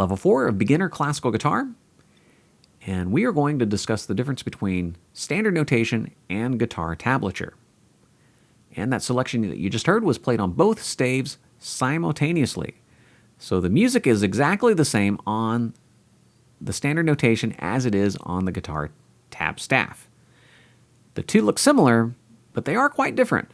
Level 4 of Beginner Classical Guitar, and we are going to discuss the difference between standard notation and guitar tablature. And that selection that you just heard was played on both staves simultaneously. So the music is exactly the same on the standard notation as it is on the guitar tab staff. The two look similar, but they are quite different.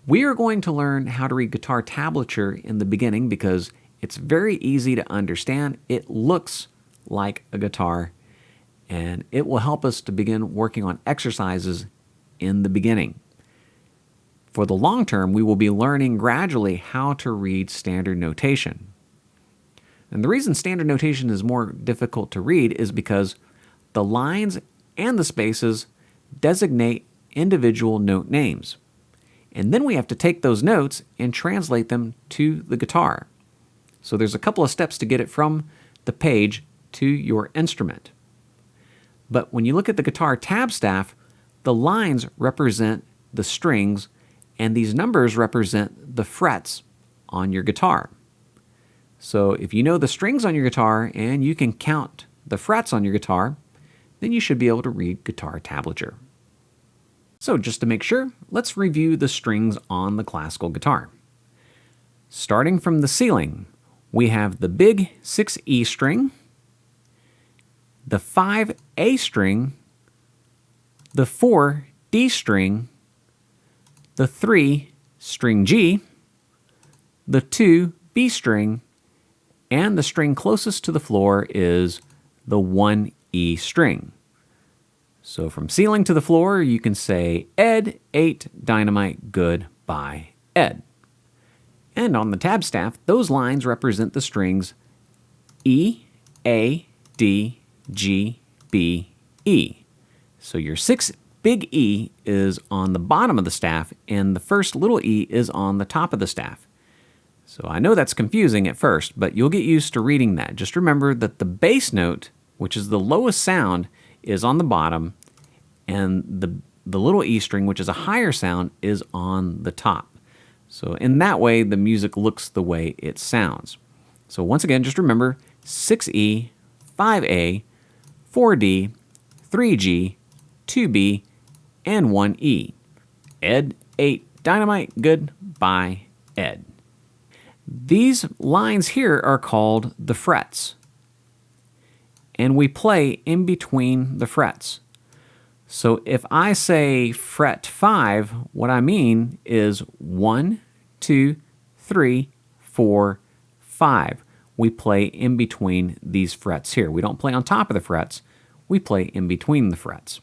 We are going to learn how to read guitar tablature in the beginning because it's very easy to understand. It looks like a guitar, and it will help us to begin working on exercises in the beginning. For the long term, we will be learning gradually how to read standard notation. And the reason standard notation is more difficult to read is because the lines and the spaces designate individual note names. And then we have to take those notes and translate them to the guitar. So there's a couple of steps to get it from the page to your instrument. But when you look at the guitar tab staff, the lines represent the strings and these numbers represent the frets on your guitar. So if you know the strings on your guitar and you can count the frets on your guitar, then you should be able to read guitar tablature. So just to make sure, let's review the strings on the classical guitar. Starting from the ceiling, we have the big 6E string, the 5A string, the 4D string, the 3 string G, the 2 B string, and the string closest to the floor is the 1E string. So from ceiling to the floor, you can say Ed, 8, dynamite, good, bye, Ed. And on the tab staff, those lines represent the strings E, A, D, G, B, E. So your 6 big E is on the bottom of the staff, and the first little e is on the top of the staff. So I know that's confusing at first, but you'll get used to reading that. Just remember that the bass note, which is the lowest sound, is on the bottom, and the little E string, which is a higher sound, is on the top. So in that way, the music looks the way it sounds. So once again, just remember 6E, 5A, 4D, 3G, 2B, and 1E. Ed, 8, dynamite, good, bye, Ed. These lines here are called the frets, and we play in between the frets. So if I say fret 5, what I mean is 1, 2, 3, 4, 5. We play in between these frets here. We don't play on top of the frets, we play in between the frets.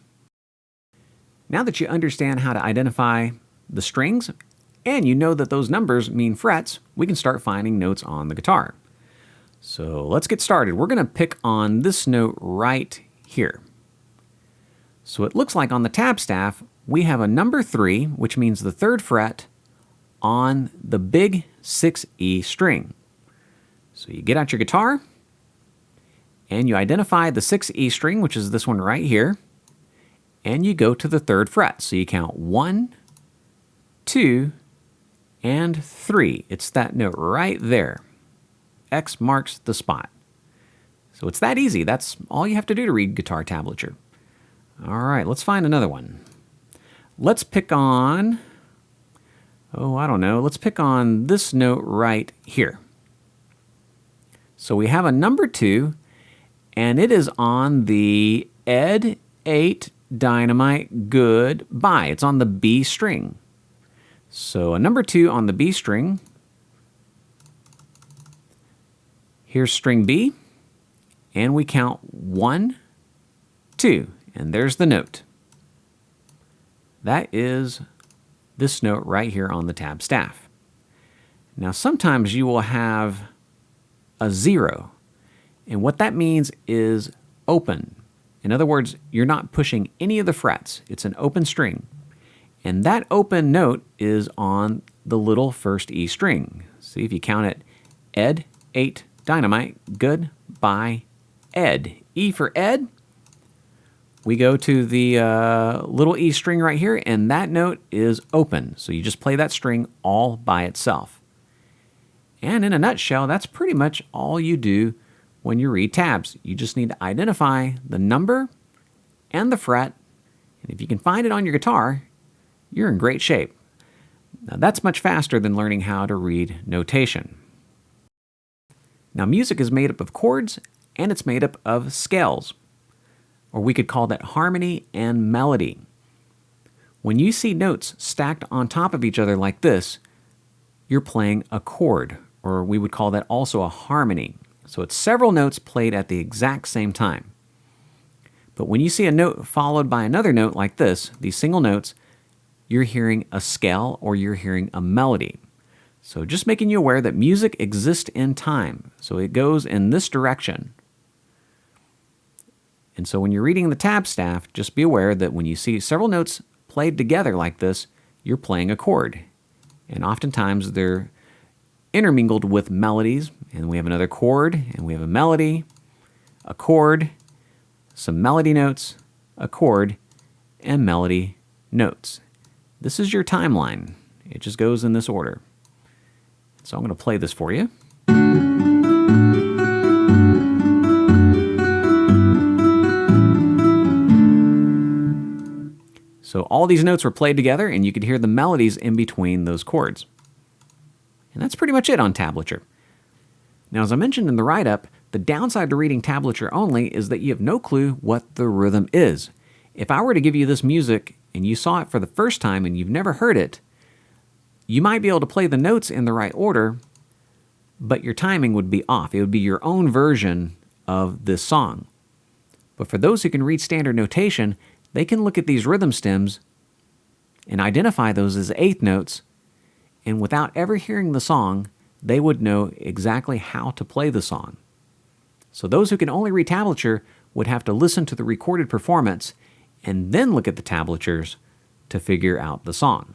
Now that you understand how to identify the strings, and you know that those numbers mean frets, we can start finding notes on the guitar. So let's get started. We're going to pick on this note right here. So it looks like on the tab staff, we have a number 3, which means the 3rd fret on the big 6E string. So you get out your guitar, and you identify the 6E string, which is this one right here, and you go to the 3rd fret. So you count 1, 2, and 3. It's that note right there. X marks the spot. So it's that easy. That's all you have to do to read guitar tablature. All right, let's find another one. Let's pick on, let's pick on this note right here. So we have a number 2, and it is on the Ed, 8, dynamite, good, bye. It's on the B string. So a number 2 on the B string. Here's string B, and we count 1, 2, and there's the note. That is this note right here on the tab staff. Now sometimes you will have a 0, and what that means is open. In other words, you're not pushing any of the frets. It's an open string. And that open note is on the little first E string. See if you count it. Ed, 8, dynamite, good, bye, Ed. E for Ed. We go to the little E string right here, and that note is open. So you just play that string all by itself. And in a nutshell, that's pretty much all you do when you read tabs. You just need to identify the number and the fret, and if you can find it on your guitar, you're in great shape. Now, that's much faster than learning how to read notation. Now, music is made up of chords, and it's made up of scales, or we could call that harmony and melody. When you see notes stacked on top of each other like this, you're playing a chord, or we would call that also a harmony. So it's several notes played at the exact same time. But when you see a note followed by another note like this, these single notes, you're hearing a scale or you're hearing a melody. So just making you aware that music exists in time. So it goes in this direction. And so when you're reading the tab staff, just be aware that when you see several notes played together like this, you're playing a chord. And oftentimes they're intermingled with melodies, and we have another chord, and we have a melody, a chord, some melody notes, a chord, and melody notes. This is your timeline. It just goes in this order. So I'm going to play this for you. So all these notes were played together, and you could hear the melodies in between those chords. And that's pretty much it on tablature. Now, as I mentioned in the write-up, the downside to reading tablature only is that you have no clue what the rhythm is. If I were to give you this music and you saw it for the first time and you've never heard it, you might be able to play the notes in the right order, but your timing would be off. It would be your own version of this song. But for those who can read standard notation, they can look at these rhythm stems and identify those as eighth notes, and without ever hearing the song, they would know exactly how to play the song. So those who can only read tablature would have to listen to the recorded performance and then look at the tablatures to figure out the song.